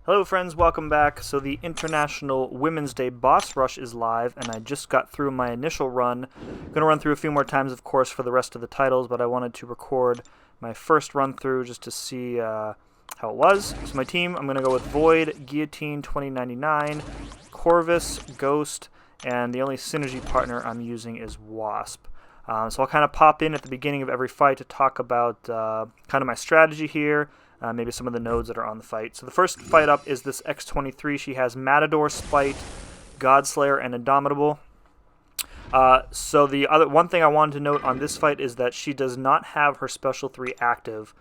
Hello friends, welcome back. So the International Women's Day Boss Rush is live, and I just got through my initial run. I'm going to run through a few more times, of course, for the rest of the titles, but I wanted to record my first run through just to see how it was. So my team, I'm going to go with Void, Guillotine 2099, Corvus, Ghost, and the only synergy partner I'm using is Wasp. So I'll kind of pop in at the beginning of every fight to talk about kind of my strategy here. Maybe some of the nodes that are on the fight. So the first fight up is this X23. She has Matador, Spite, Godslayer, and Indomitable. So the other one thing I wanted to note on this fight is that she does not have her Special 3 active.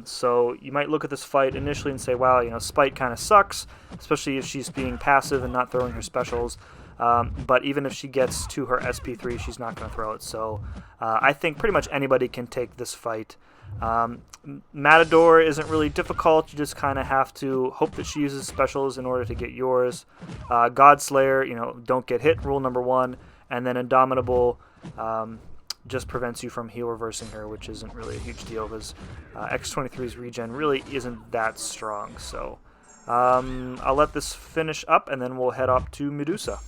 So you might look at this fight initially and say, wow, you know, Spite kind of sucks, especially if she's being passive and not throwing her specials. But even if she gets to her SP3, she's not going to throw it. So I think pretty much anybody can take this fight. Matador isn't really difficult. You just kind of have to hope that she uses specials in order to get yours. Godslayer, you know, don't get hit, rule number 1. And then Indomitable just prevents you from heal reversing her, which isn't really a huge deal because X23's regen really isn't that strong. So I'll let this finish up, and then we'll head up to Medusa.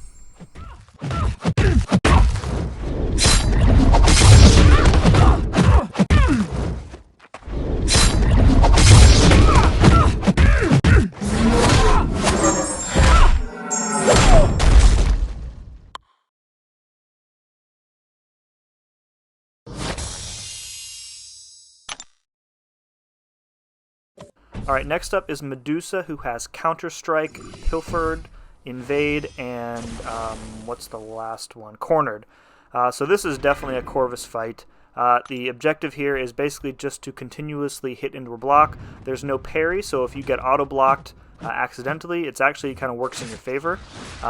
Alright, next up is Medusa, who has Counter-Strike, Pilfered, Invade, and what's the last one? Cornered. So this is definitely a Corvus fight. The objective here is basically just to continuously hit into a block. There's no parry, so if you get auto-blocked accidentally, it actually kind of works in your favor.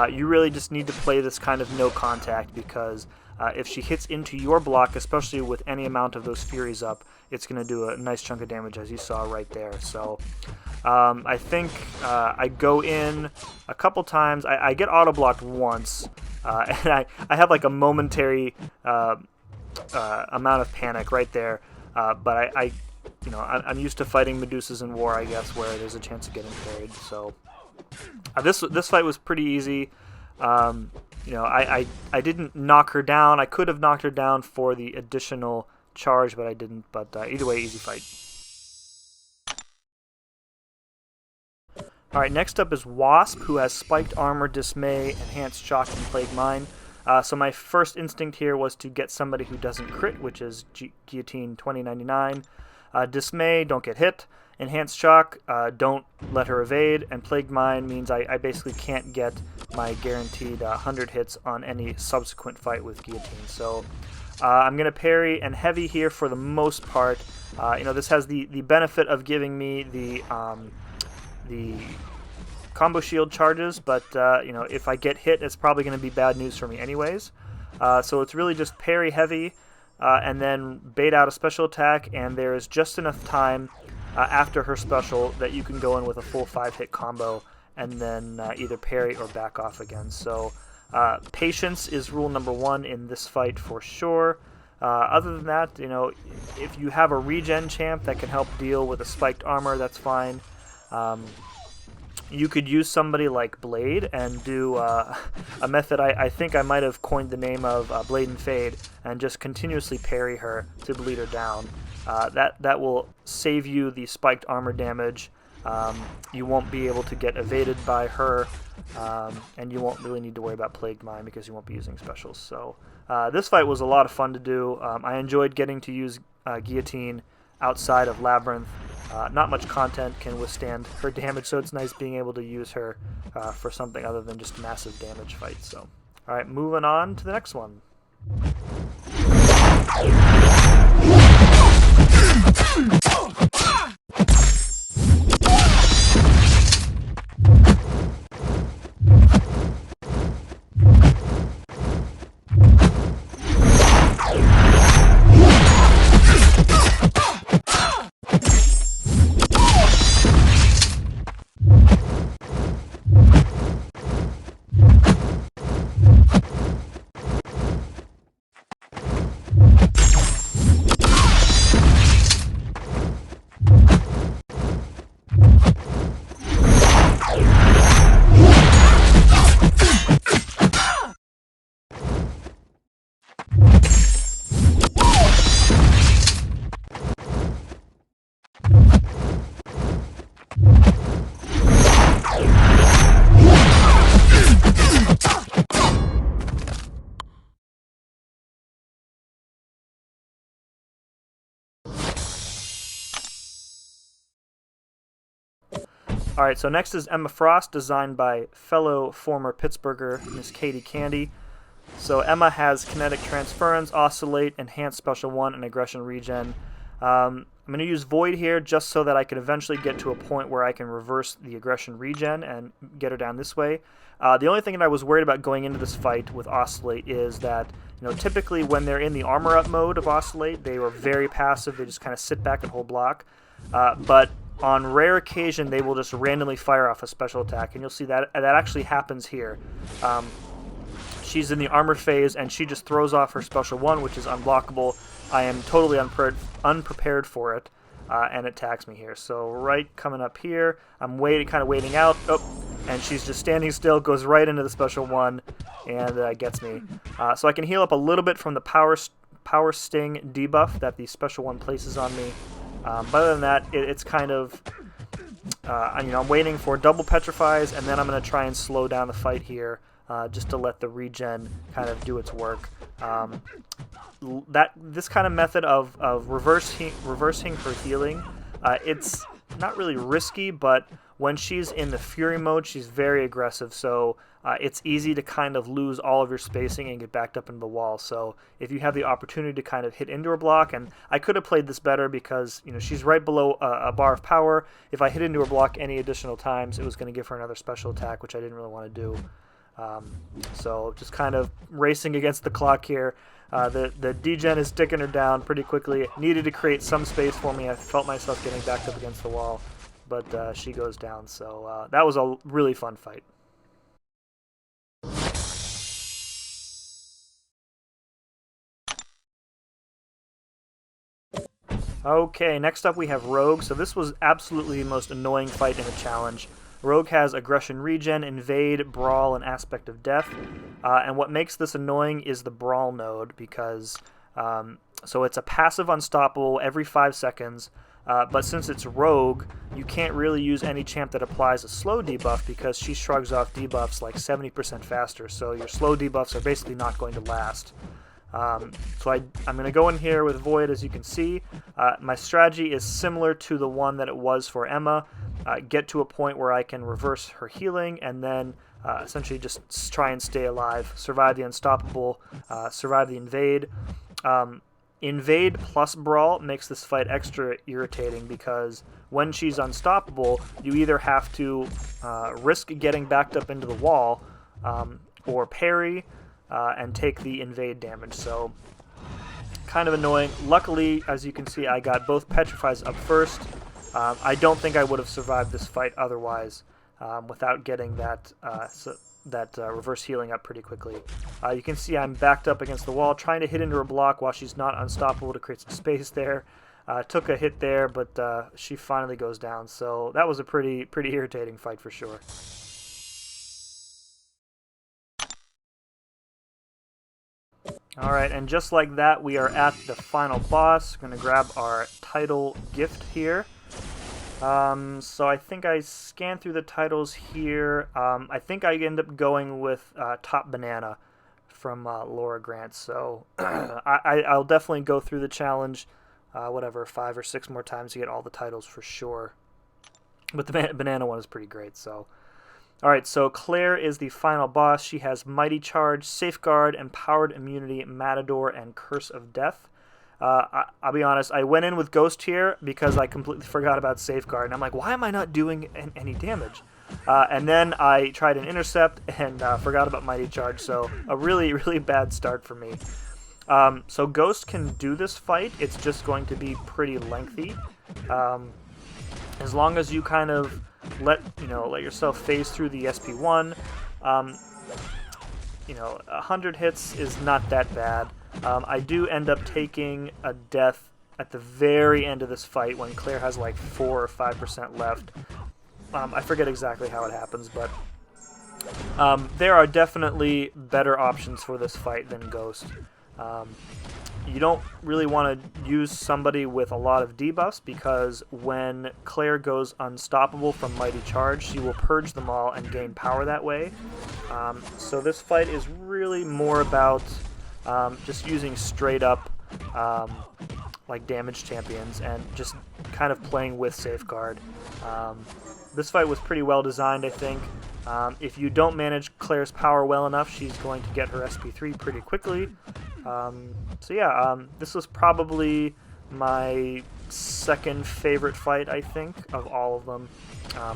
You really just need to play this kind of no contact because if she hits into your block, especially with any amount of those Furies up, it's going to do a nice chunk of damage, as you saw right there. So I think I go in a couple times. I get auto-blocked once, and I have like a momentary amount of panic right there. But I'm used to fighting Medusas in war, I guess, where there's a chance of getting parried. So this fight was pretty easy. I didn't knock her down. I could have knocked her down for the additional charge, but I didn't. But either way, easy fight. Alright, next up is Wasp, who has Spiked Armor, Dismay, Enhanced Shock, and Plague Mine. So my first instinct here was to get somebody who doesn't crit, which is Guillotine 2099. Dismay, don't get hit. Enhanced Shock, don't let her evade. And Plague Mine means I basically can't get my guaranteed 100 hits on any subsequent fight with Guillotine. So I'm going to parry and heavy here for the most part. This has the benefit of giving me the combo shield charges, but if I get hit, it's probably going to be bad news for me anyways. So it's really just parry heavy and then bait out a special attack, and there is just enough time after her special that you can go in with a full 5-hit combo and then either parry or back off again. So patience is rule number 1 in this fight for sure. Other than that, if you have a regen champ that can help deal with a spiked armor, that's fine. You could use somebody like Blade and do a method I think I might have coined the name of Blade and Fade, and just continuously parry her to bleed her down. That will save you the spiked armor damage. You won't be able to get evaded by her, and you won't really need to worry about Plagued Mine because you won't be using specials. So this fight was a lot of fun to do. I enjoyed getting to use Guillotine outside of Labyrinth. Not much content can withstand her damage, so it's nice being able to use her for something other than just massive damage fights. So, all right, moving on to the next one. Alright, so next is Emma Frost, designed by fellow former Pittsburgher, Miss Katy Candy. So Emma has Kinetic Transference, Oscillate, Enhanced Special 1, and Aggression Regen. I'm going to use Void here just so that I can eventually get to a point where I can reverse the Aggression Regen and get her down this way. The only thing that I was worried about going into this fight with Oscillate is that, typically when they're in the Armor Up mode of Oscillate, they were very passive. They just kind of sit back and hold block. But on rare occasion, they will just randomly fire off a special attack, and you'll see that actually happens here. She's in the armor phase, and she just throws off her special 1, which is unblockable. I am totally unprepared for it, and it attacks me here. So right coming up here, I'm kind of waiting out. Oh, and she's just standing still, goes right into the special 1, and gets me. So I can heal up a little bit from the Power Sting debuff that the special 1 places on me. But other than that, it's kind of, I'm waiting for double petrifies, and then I'm going to try and slow down the fight here, just to let the regen kind of do its work. This kind of method of reversing her healing, it's not really risky, but when she's in the Fury mode, she's very aggressive, so it's easy to kind of lose all of your spacing and get backed up into the wall. So if you have the opportunity to kind of hit into her block, and I could have played this better because she's right below a bar of power. If I hit into her block any additional times, it was going to give her another special attack, which I didn't really want to do. So just kind of racing against the clock here. The degen is ticking her down pretty quickly. It needed to create some space for me. I felt myself getting backed up against the wall, but she goes down. So that was a really fun fight. Okay, next up we have Rogue. So this was absolutely the most annoying fight in the challenge. Rogue has Aggression Regen, Invade, Brawl, and Aspect of Death. And what makes this annoying is the Brawl node, because so it's a passive unstoppable every 5 seconds, but since it's Rogue, you can't really use any champ that applies a slow debuff because she shrugs off debuffs like 70% faster, so your slow debuffs are basically not going to last. So I'm going to go in here with Void, as you can see. My strategy is similar to the one that it was for Emma. Get to a point where I can reverse her healing, and then essentially just try and stay alive. Survive the Unstoppable, survive the Invade. Invade plus Brawl makes this fight extra irritating because when she's unstoppable, you either have to risk getting backed up into the wall or parry, and take the invade damage. So kind of annoying. Luckily, as you can see, I got both petrifies up first. I don't think I would have survived this fight otherwise without getting that reverse healing up pretty quickly. You can see I'm backed up against the wall, trying to hit into her block while she's not unstoppable to create some space there. Took a hit there, but she finally goes down. So that was a pretty irritating fight for sure. Alright, and just like that, we are at the final boss. Going to grab our title gift here. So I think I scanned through the titles here. I think I end up going with Top Banana from Laura Grant. So I'll definitely go through the challenge, 5 or 6 more times to get all the titles for sure. But the banana one is pretty great, so... Alright, so Claire is the final boss. She has Mighty Charge, Safeguard, Empowered Immunity, Matador, and Curse of Death. I'll be honest, I went in with Ghost here because I completely forgot about Safeguard. And I'm like, why am I not doing any damage? And then I tried an Intercept and forgot about Mighty Charge, so a really, really bad start for me. So Ghost can do this fight. It's just going to be pretty lengthy. As long as you kind of let yourself phase through the SP1, 100 hits is not that bad. I do end up taking a death at the very end of this fight when Claire has like 4 or 5% left. I forget exactly how it happens, but there are definitely better options for this fight than Ghost. You don't really want to use somebody with a lot of debuffs because when Claire goes unstoppable from Mighty Charge, she will purge them all and gain power that way. So this fight is really more about just using straight up like damage champions and just kind of playing with Safeguard. this fight was pretty well designed, I think. If you don't manage Claire's power well enough, she's going to get her SP3 pretty quickly. So yeah, this was probably my second favorite fight, I think, of all of them.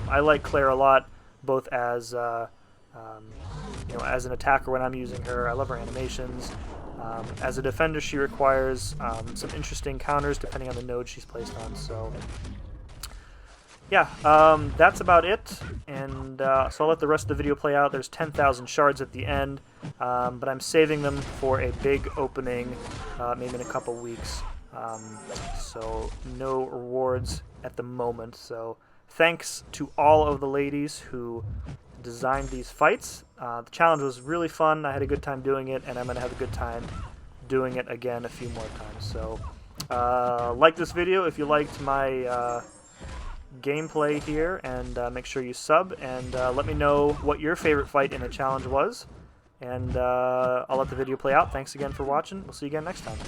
I like Claire a lot, both as as an attacker when I'm using her. I love her animations. As a defender, she requires some interesting counters depending on the node she's placed on. So yeah, that's about it, and so I'll let the rest of the video play out. There's 10,000 shards at the end, but I'm saving them for a big opening, maybe in a couple weeks, so no rewards at the moment. So thanks to all of the ladies who designed these fights. The challenge was really fun. I had a good time doing it, and I'm going to have a good time doing it again a few more times. So like this video if you liked my gameplay here, and make sure you sub, and let me know what your favorite fight in a challenge was, and I'll let the video play out. Thanks again for watching. We'll see you again next time.